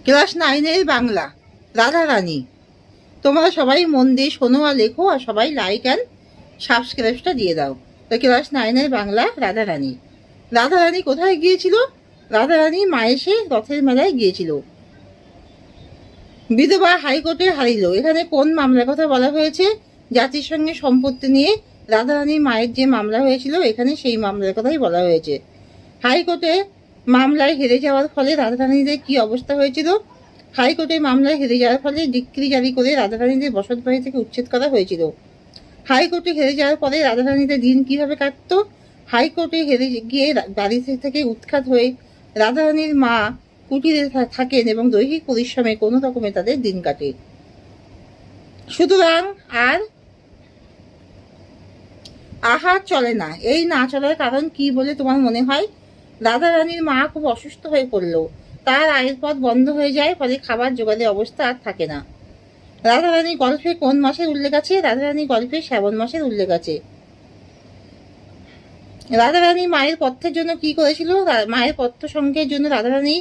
Class 9-এর Bangla Radharani. তোমরা সবাই মন দিয়ে শোনো আর লেখো, আর সবাই লাইক অ্যান্ড সাবস্ক্রাইবটা দিয়ে দাও। তো ক্লাস 9-এর বাংলা রাধারানী। রাধারানী কোথায় গিয়েছিল? রাধারানী মায়েসে রথের মেলায় গিয়েছিল। বিধবা হাইকোর্টে হারিল। এখানে কোন মামলার কথা বলা হয়েছে? জাতিসংঘের সম্পত্তি নিয়ে রাধারানীর মায়ের যে মামলা হয়েছিল, এখানে সেই মামলার কথাই বলা হয়েছে। হাইকোর্টে মামলায় হেরে যাওয়ার ফলে রাধারানীদের কি অবস্থা হয়েছিল? হাইকোর্টে মামলায় হেরে যাওয়ার ফলে ডিক্রি জারি করে রাধারানীদের বসত বাড়ি থেকে উচ্ছেদ করা হয়েছিল। হাইকোর্টে হেরে যাওয়ার পরে রাধারানীদের দিন কিভাবে কাটত? হাইকোর্টে হেরে গিয়ে বাড়ি থেকে উৎখাত হয়ে রাধারানীর মা কুটিরে থাকেন এবং দৈহিক পরিশ্রমে কোনো রকমে তাদের দিন কাটে। সুতরাং আর আহার চলে না। এই না চলার কারণ কি বলে তোমার মনে হয়? রাধারানীর মা খুব অসুস্থ হয়ে পড়ল, তার আয়ের পথ বন্ধ হয়ে যায়, ফলে খাবার জোগাড়ের অবস্থা আর থাকে না। রাধারানী গল্পে কোন মাসের উল্লেখ আছে? রাধারানী গল্পে শ্রাবণ মাসের উল্লেখ আছে। রাধারানী মায়ের পথ্যের জন্য কি করেছিল? মায়ের পথ্য সংগ্রহের জন্য রাধারানী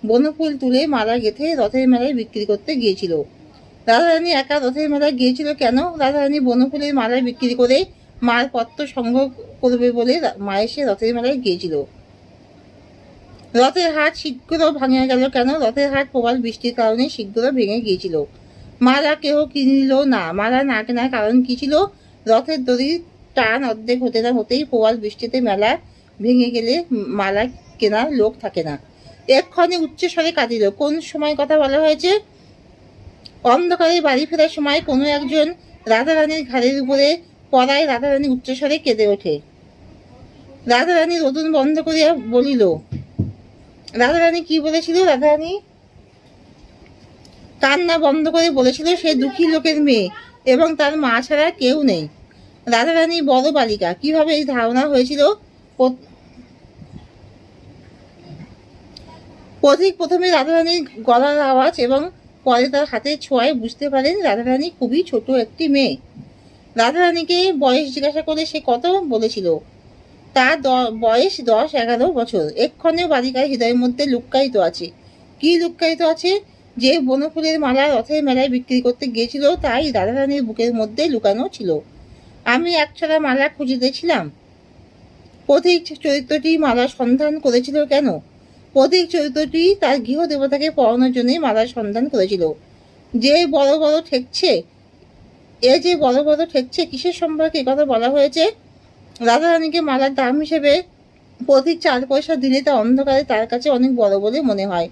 বনফুল তুলে মালা গেঁথে রথের মেলায় বিক্রি করতে গিয়েছিল। রাধারানী একা রথের মেলায় গিয়েছিল কেন? রাধারানী বনফুলের মালায় বিক্রি করে মার পত্র সংগ্রহ করবে বলে মায়ের রথের মেলায় গিয়েছিল। রথের হাট শীঘ্র ভাঙিয়া গেল কেন? রথের হাট প্রবল বৃষ্টির কারণে শীঘ্র ভেঙে গিয়েছিল। মালা কেউ কিনিল না। মালা না কেনার কারণ কি ছিল? রথের দড়ির টান অর্ধেক হতে না হতেই প্রবল বৃষ্টিতে মেলা ভেঙে গেলে মালা কেনার লোক থাকে না। এক্ষণে উচ্চস্বরে কাঁদিল। কোন সময় কথা বলা হয়েছে? অন্ধকারে বাড়ি ফেরার সময় কোনো একজন রাধারানীর ঘাড়ের উপরে পড়ায় রাধারানী উচ্চস্বরে কেঁদে ওঠে। রাধারানী রোদন বন্ধ করিয়া বলিল। রাধারানী কি বলেছিল? রাধারানী কান্না বন্ধ করে বলেছিল সে দুঃখী লোকের মেয়ে এবং তার মা ছাড়া কেউ নেই। রাধারানী বড় বালিকা। কিভাবে এই ধারণা হয়েছিল? পথিক প্রথমে রাধারানীর গলার আওয়াজ এবং পরে তার হাতের ছোঁয়ায় বুঝতে পারেন রাধারানী খুবই ছোট একটি মেয়ে। রাধারানীকে বয়স জিজ্ঞাসা করে সে কত বলেছিল? তার বয়স 10-11 বছর। এক্ষণেও বালিকার হৃদয়ের মধ্যে লুক্কায়িত আছে। কি লুক্কায়িত আছে? যে বনফুলের মালা রথের মেলায় বিক্রি করতে গিয়েছিল, তাই রাধারানীর বুকের মধ্যে লুকানো ছিল। আমি একছড়া মালা খুঁজিতেছিলাম। পথিক চরিত্রটি মালার সন্ধান করেছিল কেন? পথিক চরিত্রটি তার গৃহ দেবতাকে পড়ানোর জন্যই মালার সন্ধান করেছিল। যে বড় বড় ঠেকছে, যে বড় বড় ঠেকছে কিসের সম্পর্কে কথা বলা হয়েছে? রাধারানীকে মালার দাম হিসেবে পথিক 4 পয়সা দিলে তা অন্ধকারে তার কাছে অনেক বড় বলে মনে হয়।